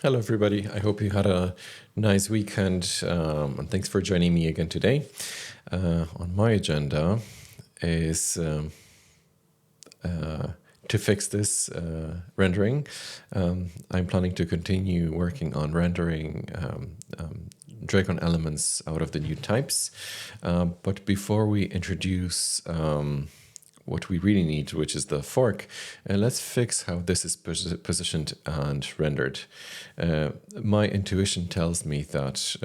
Hello, everybody. I hope you had a nice weekend, and thanks for joining me again today. On my agenda is to fix this rendering. I'm planning to continue working on rendering drakon elements out of the new types. But before we introduce what we really need, which is the fork, let's fix how this is positioned and rendered. My intuition tells me that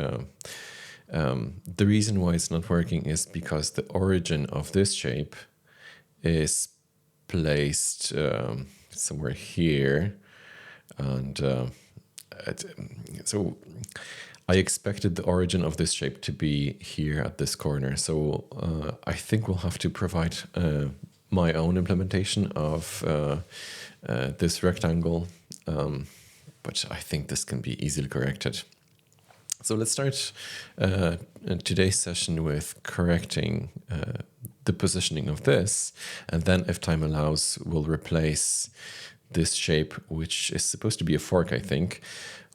the reason why it's not working is because the origin of this shape is placed somewhere here. And so I expected the origin of this shape to be here at this corner. So I think we'll have to provide my own implementation of this rectangle. But I think this can be easily corrected. So let's start today's session with correcting the positioning of this. And then if time allows, we'll replace this shape, which is supposed to be a fork, I think,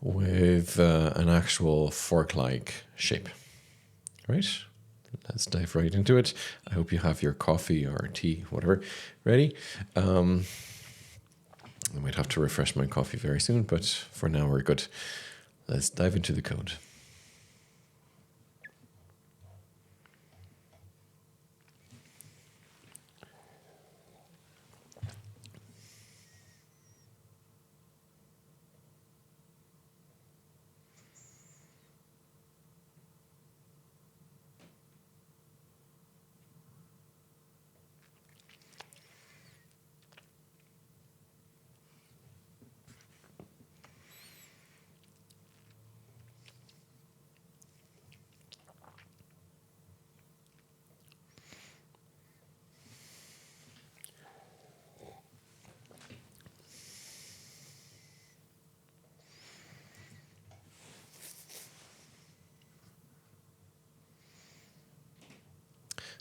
with an actual fork-like shape. Right? Let's dive right into it. I hope you have your coffee or tea, whatever, ready. I might have to refresh my coffee very soon, but for now we're good. Let's dive into the code.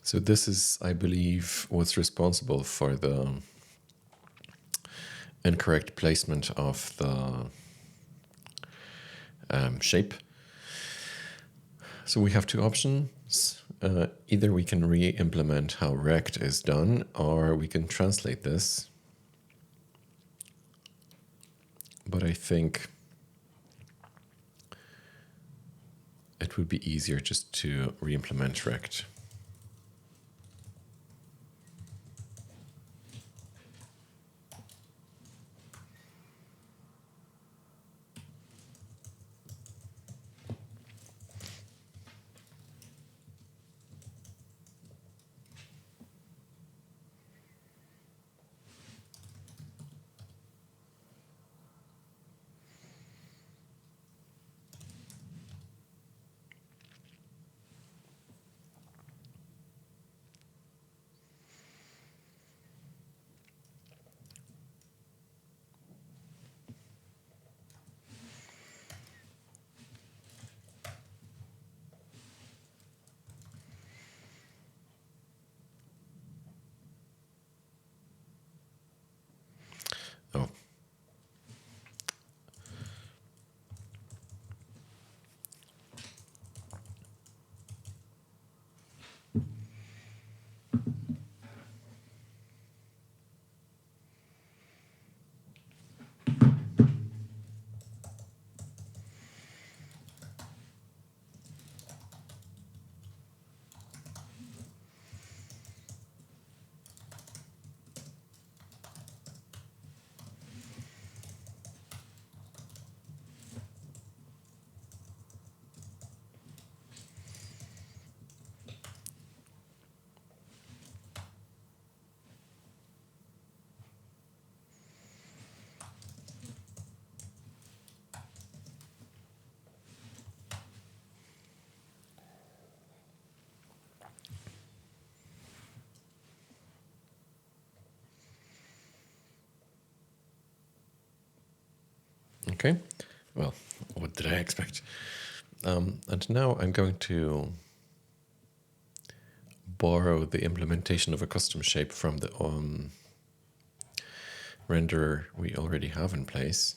So this is, I believe, what's responsible for the incorrect placement of the shape. So we have two options. Either we can re-implement how rect is done, or we can translate this. But I think it would be easier just to re-implement rect. Oh. Okay, well, what did I expect? And now I'm going to borrow the implementation of a custom shape from the renderer we already have in place.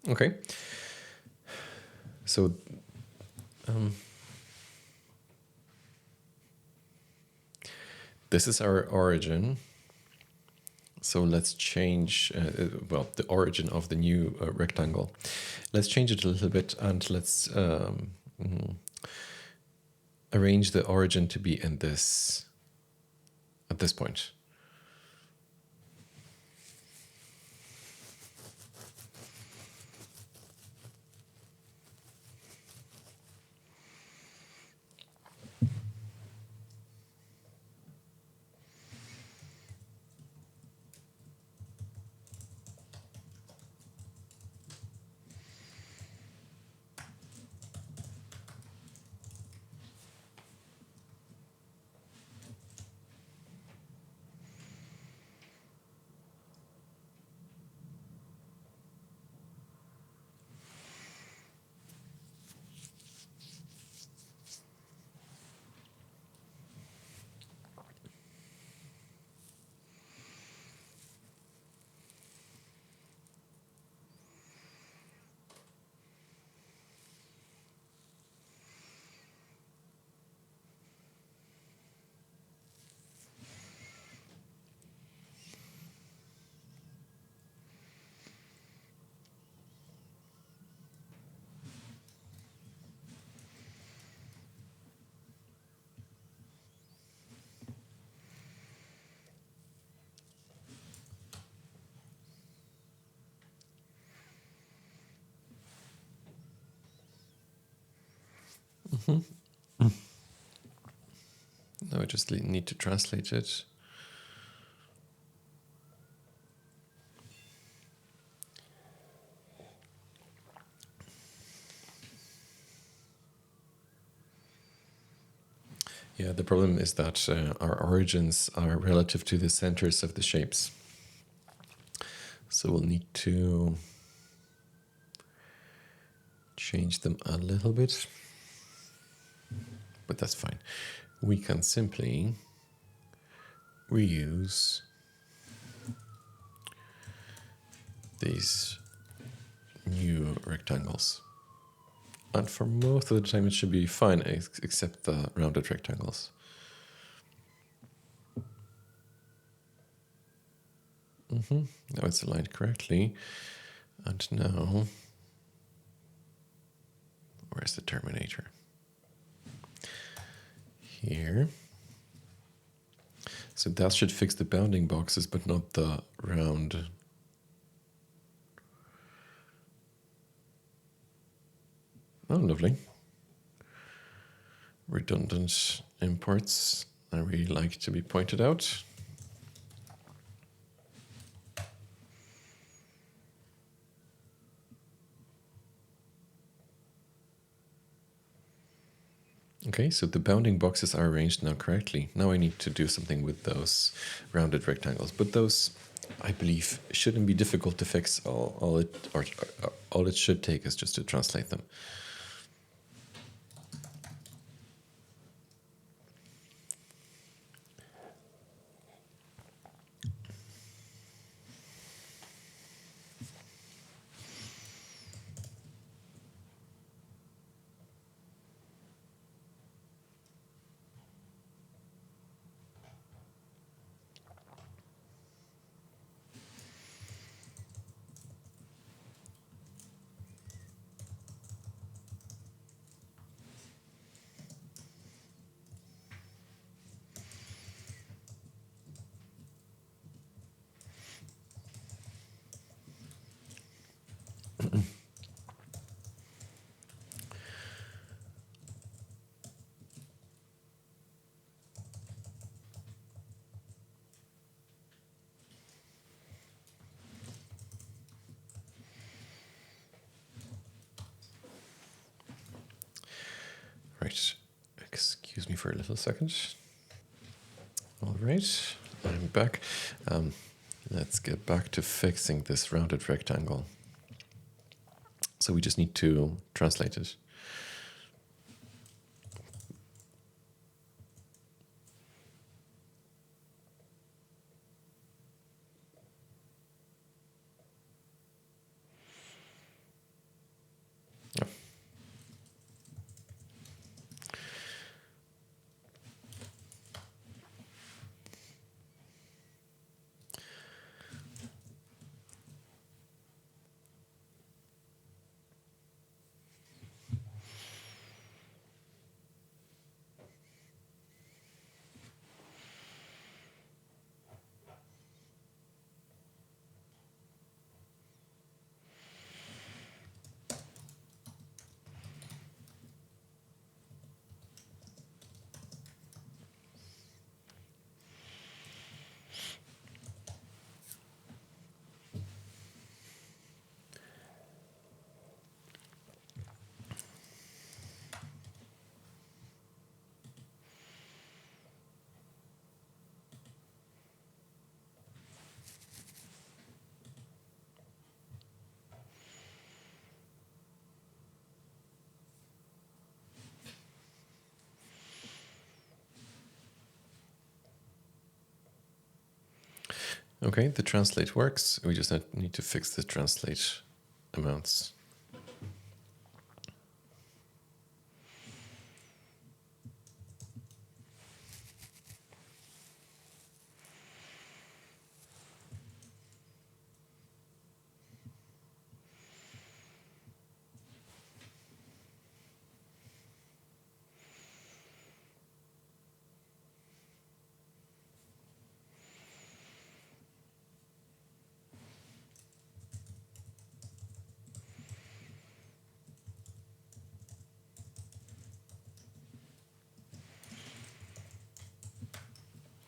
Okay. So this is our origin. So let's change, well, the origin of the new rectangle. Let's change it a little bit, and let's arrange the origin to be in this, at this point. Now I just need to translate it. Yeah, the problem is that our origins are relative to the centers of the shapes. So we'll need to change them a little bit, but that's fine. We can simply we use these new rectangles. And for most of the time it should be fine, except the rounded rectangles. Now it's aligned correctly. And now, where's the terminator? Here. So that should fix the bounding boxes, but not the round. Oh, lovely. Redundant imports. I really like to be pointed out. Okay, so the bounding boxes are arranged now correctly. Now I need to do something with those rounded rectangles, but those, I believe, shouldn't be difficult to fix. All it should take is just to translate them. Right, excuse me for a little second. All right, I'm back. Let's get back to fixing this rounded rectangle. So we just need to translate it. Yeah. Okay, the translate works. We just need to fix the translate amounts.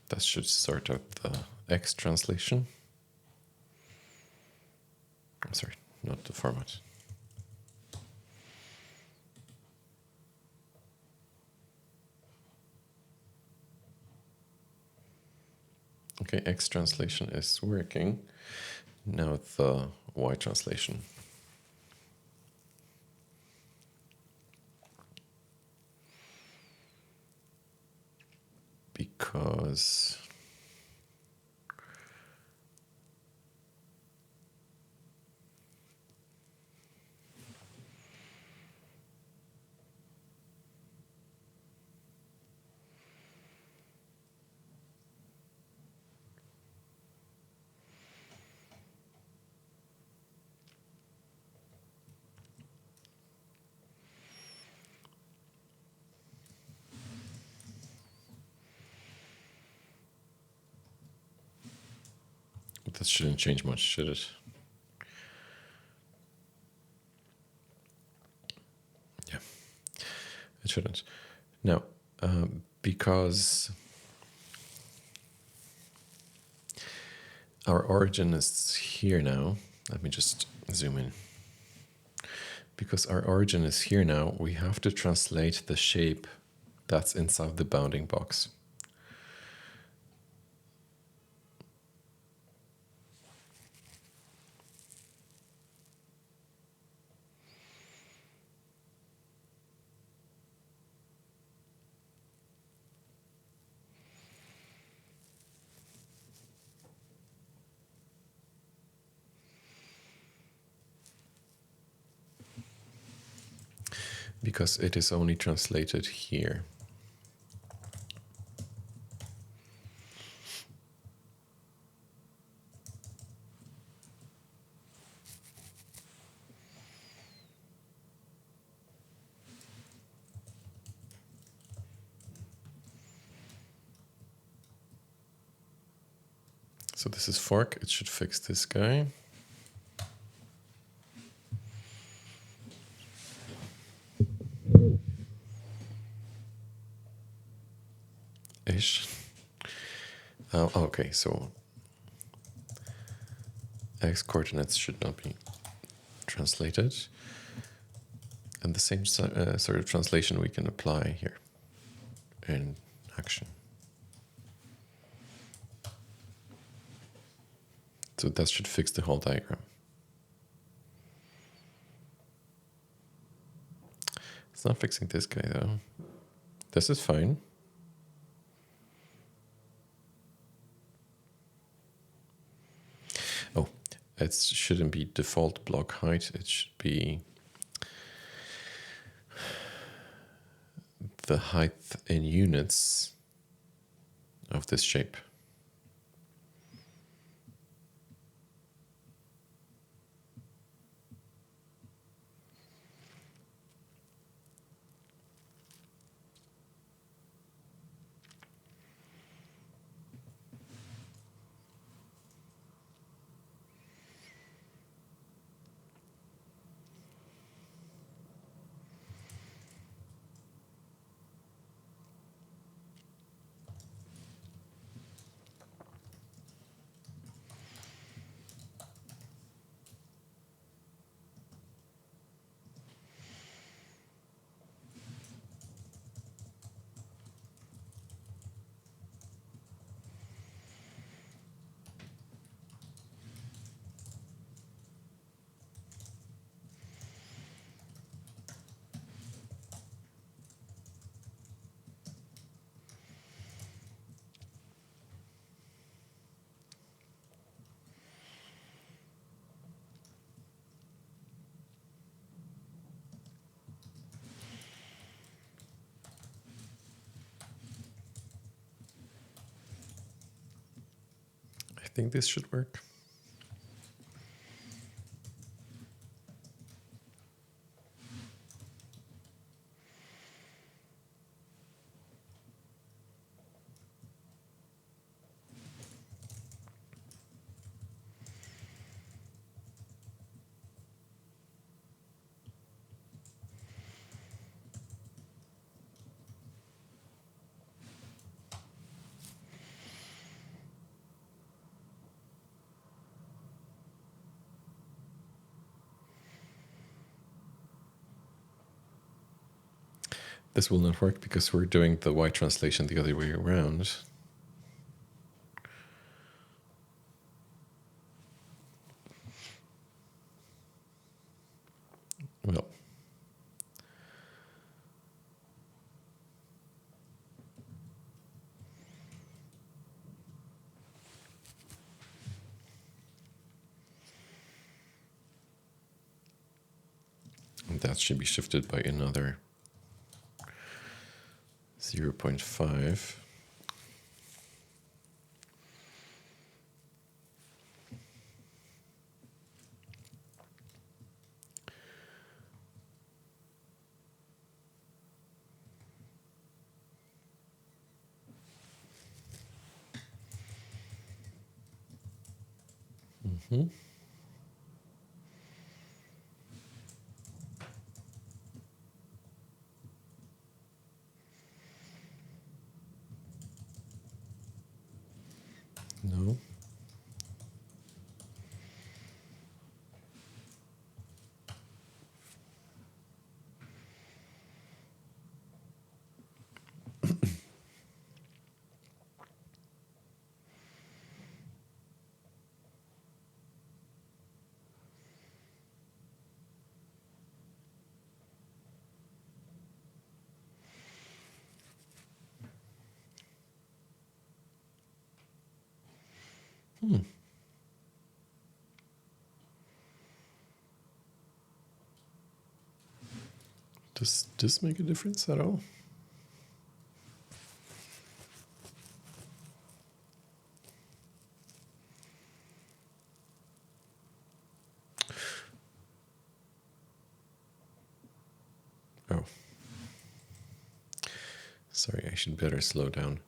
That should sort out the X translation. I'm sorry, not the format. Okay, X translation is working. Now the Y translation. Because That shouldn't change much, should it? Yeah, it shouldn't. Now, because our origin is here now, let me just zoom in. Because our origin is here now, we have to translate the shape that's inside the bounding box. Because it is only translated here. So this is fork, it should fix this guy. Ish. Okay, so x coordinates should not be translated. And the same sort of translation we can apply here in action. So that should fix the whole diagram. It's not fixing this guy though. This is fine. Oh, it shouldn't be default block height. It should be the height in units of this shape. I think this should work. This will not work because we're doing the Y translation the other way around. Well, that should be shifted by another 0.5. Hmm. No. Hmm. Does this make a difference at all? Oh. Sorry, I should better slow down.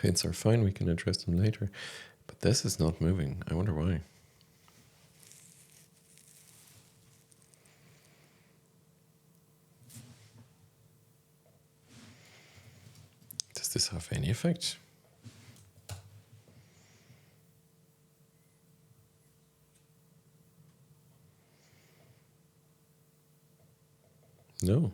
Hints are fine, we can address them later. But this is not moving. I wonder why. Does this have any effect? No.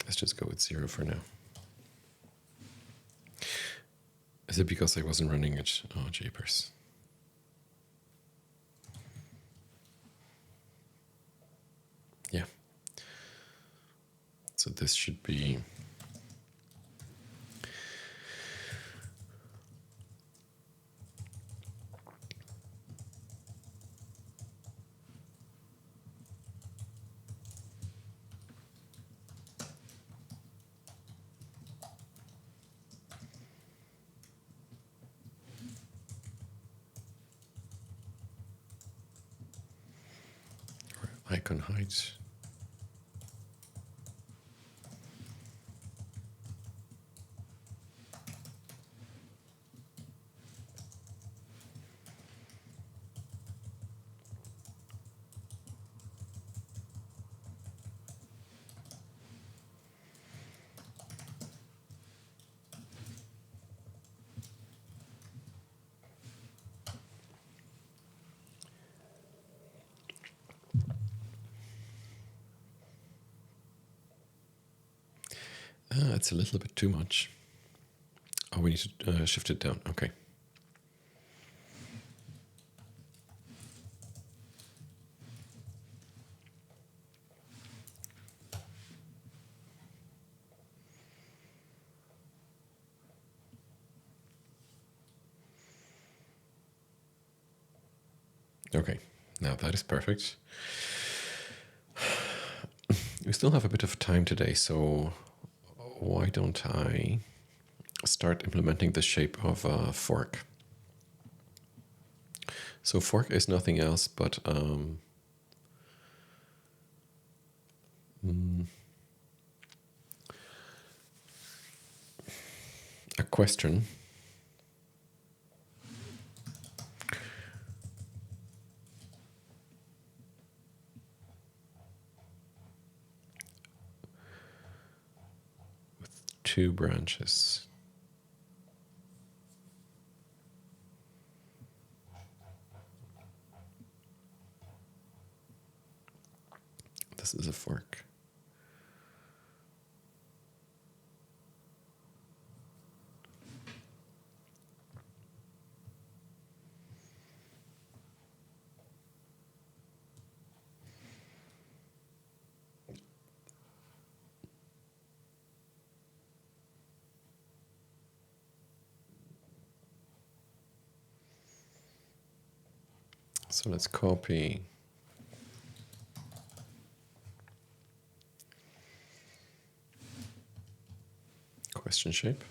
Let's just go with 0 for now. Is it because I wasn't running it? Oh, jeepers. Yeah. So this should be... icon height. It's a little bit too much. Oh, we need to shift it down. Okay. Okay, now that is perfect. We still have a bit of time today, so why don't I start implementing the shape of a fork? So fork is nothing else but a question with two branches. This is a fork. So let's copy question shape.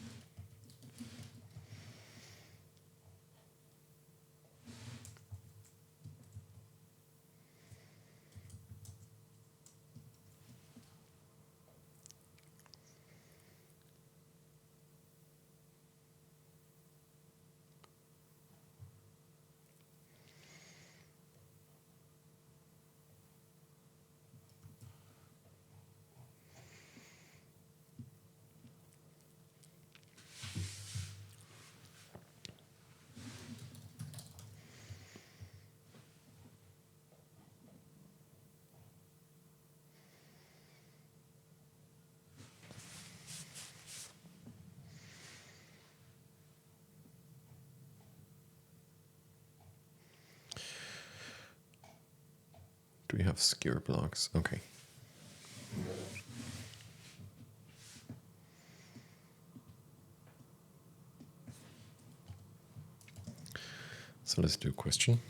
Do we have skewer blocks? Okay. So let's do a question.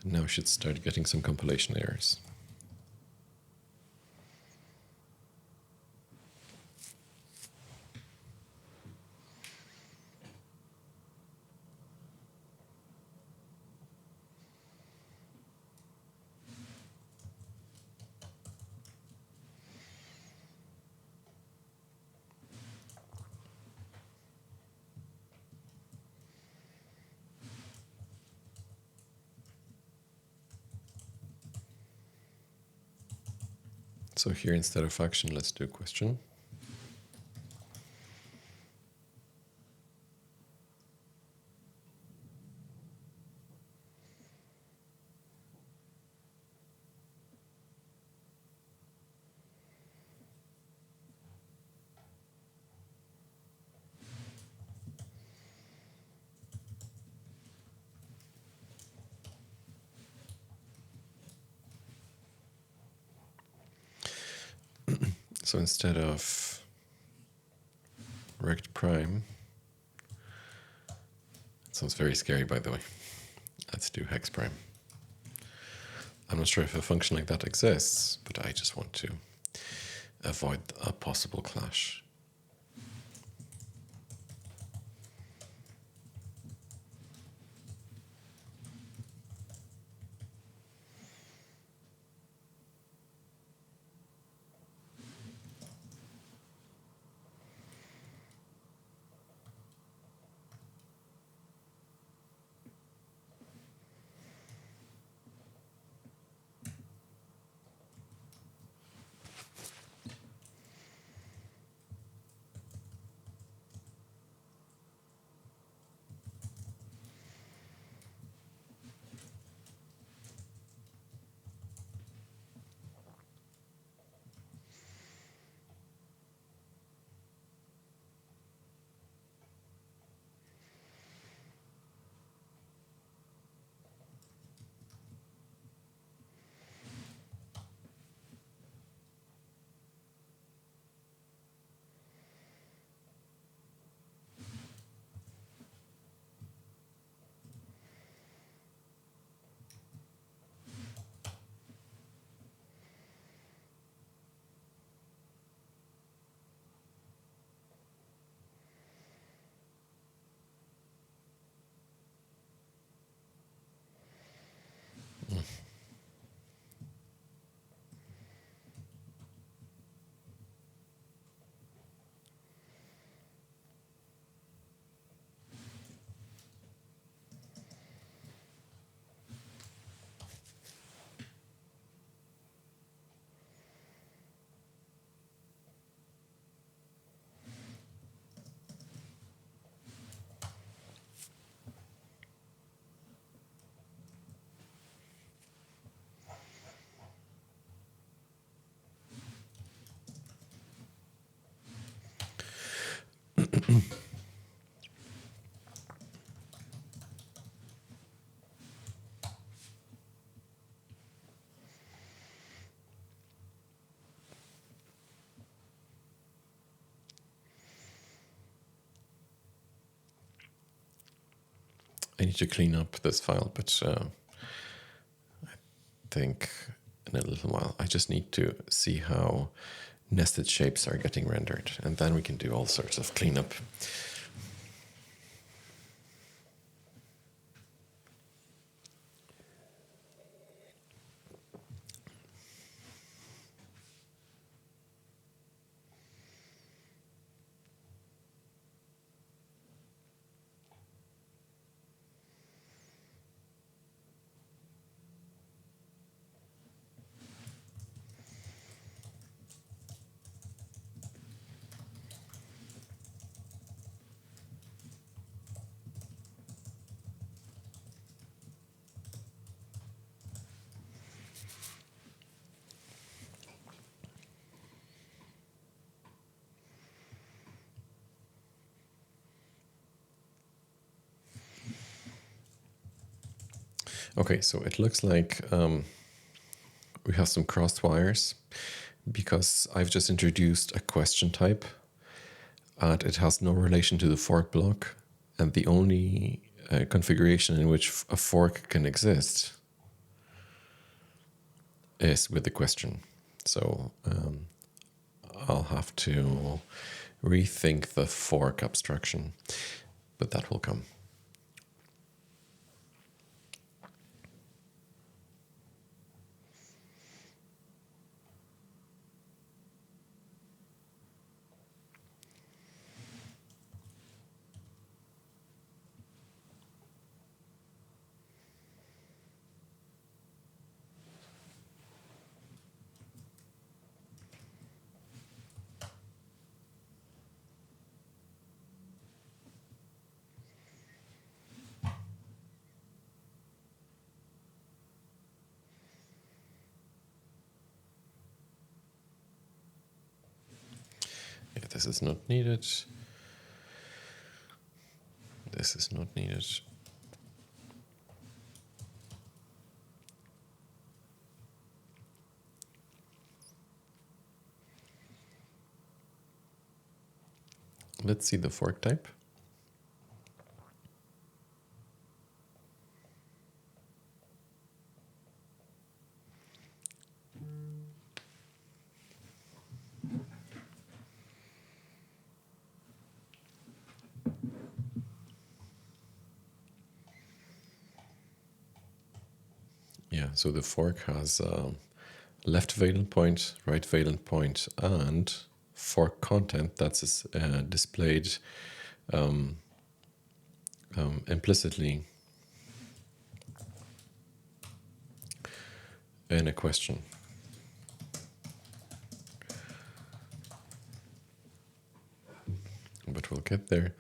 And now we should start getting some compilation errors. So here, instead of action, let's do a question. So instead of rect prime, it sounds very scary, by the way. Let's do hex prime. I'm not sure if a function like that exists, but I just want to avoid a possible clash. I need to clean up this file, but I think in a little while. I just need to see how nested shapes are getting rendered, and then we can do all sorts of cleanup. Okay, so it looks like we have some crossed wires because I've just introduced a question type and it has no relation to the fork block, and the only configuration in which a fork can exist is with the question. So I'll have to rethink the fork abstraction, but that will come. Yeah, this is not needed. This is not needed. Let's see the fork type. Yeah, so the fork has left valence point, right valence point, and fork content that's displayed implicitly in a question. But we'll get there.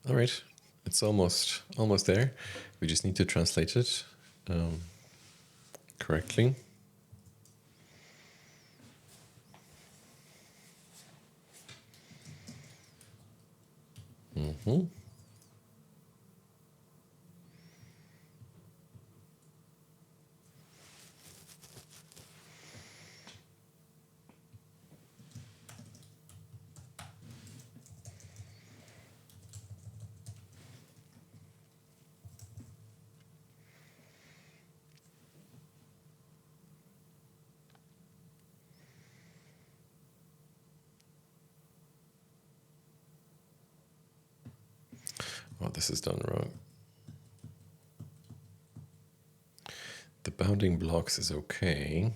All right, it's almost there. We just need to translate it correctly. Mm-hmm. Oh, this is done wrong. The bounding blocks is okay.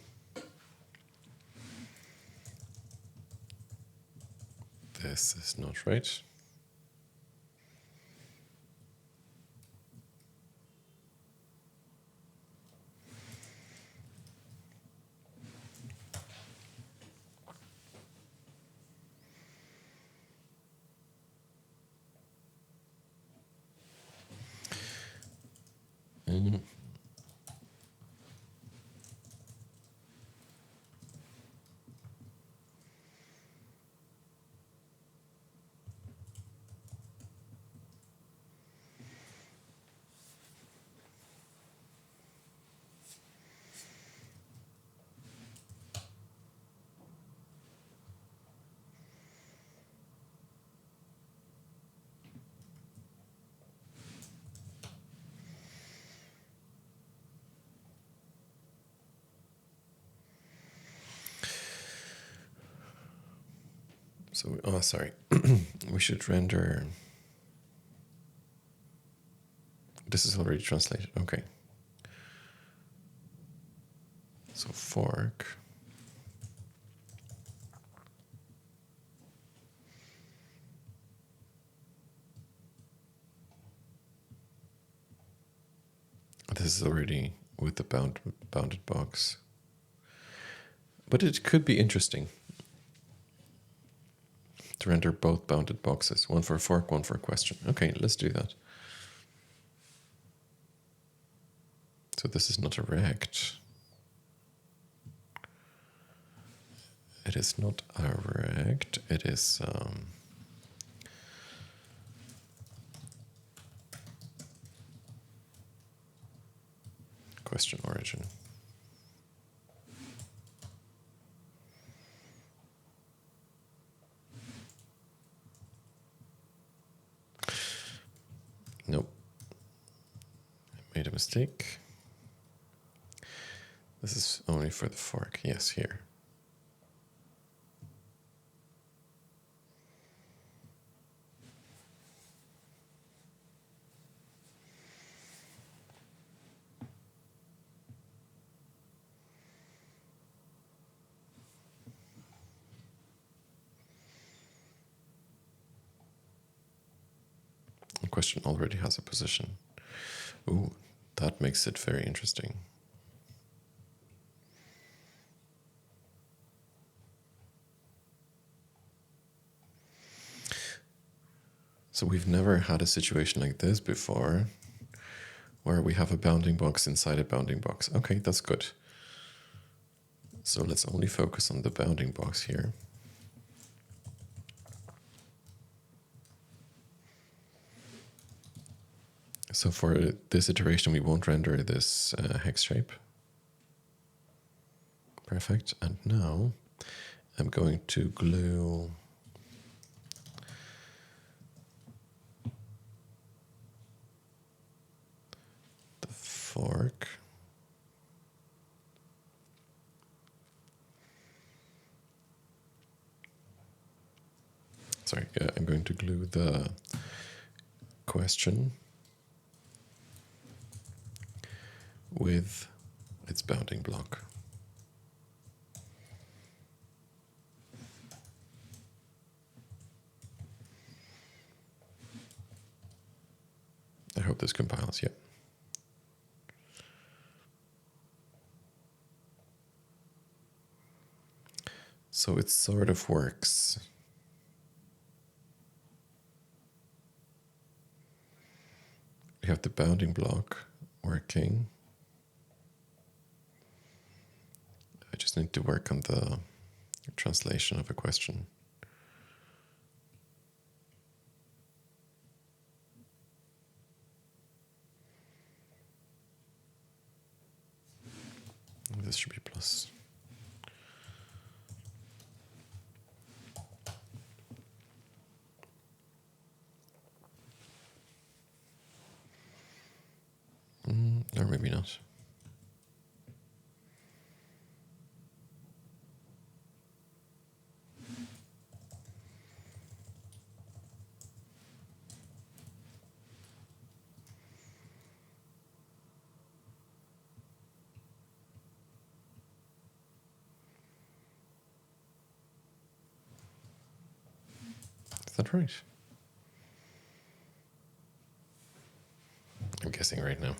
This is not right. So, oh, sorry. We should render. This is already translated. Okay. So fork. This is already with the bounded box. But it could be interesting to render both bounded boxes, one for a fork, one for a question. Okay, let's do that. So this is not a rect. It is not a rect. It is question origin. Nope. I made a mistake. This is only for the fork. Yes, here. The question already has a position. Ooh, that makes it very interesting. So we've never had a situation like this before, where we have a bounding box inside a bounding box. Okay, that's good. So let's only focus on the bounding box here. So for this iteration, we won't render this hex shape. Perfect. And now I'm going to glue the fork. Sorry, I'm going to glue the question with its bounding block. I hope this compiles, yeah. So it sort of works. We have the bounding block working. I just need to work on the translation of a question. This should be plus. Or maybe not. Is that right? I'm guessing right now.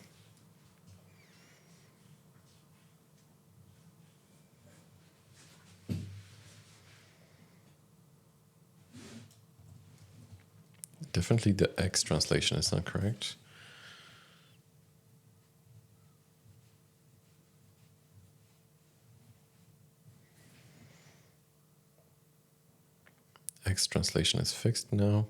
Definitely the X translation is not correct. X translation is fixed now.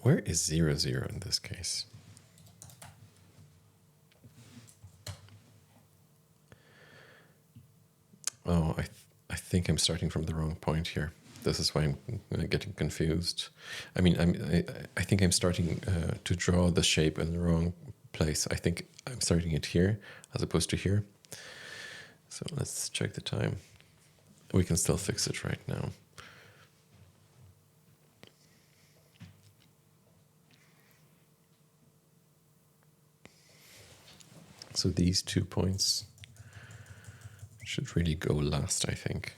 Where is 0, 0 in this case? Oh, I think I'm starting from the wrong point here. This is why I'm getting confused. I mean, I think I'm starting to draw the shape in the wrong place. I think I'm starting it here as opposed to here. So let's check the time. We can still fix it right now. So these 2 points should really go last, I think.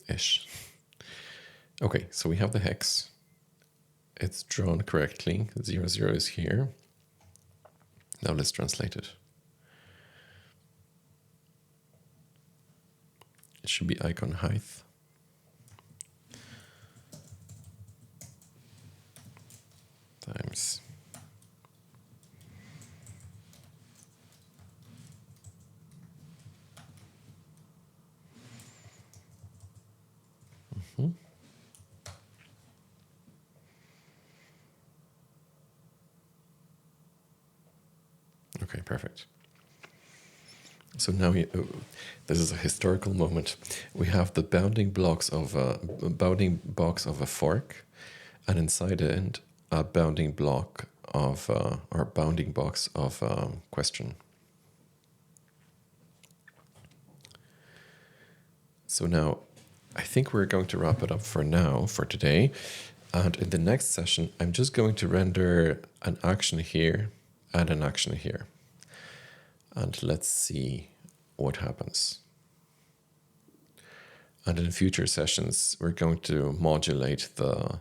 Ish. Okay, so we have the hex. It's drawn correctly. 0, 0 is here. Now let's translate it. It should be icon height. Times Okay, perfect. So now this is a historical moment. We have the bounding box of a fork, and inside it a bounding block of or bounding box of question. So now I think we're going to wrap it up for now, for today. And in the next session, I'm just going to render an action here and an action here. And let's see what happens. And in future sessions, we're going to modulate the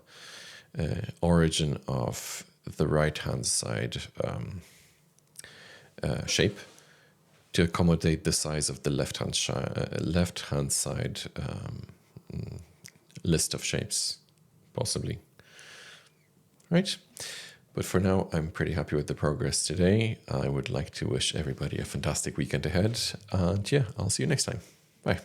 origin of the right-hand side shape to accommodate the size of the left-hand side list of shapes, possibly. Right? But for now, I'm pretty happy with the progress today. I would like to wish everybody a fantastic weekend ahead. And yeah, I'll see you next time. Bye.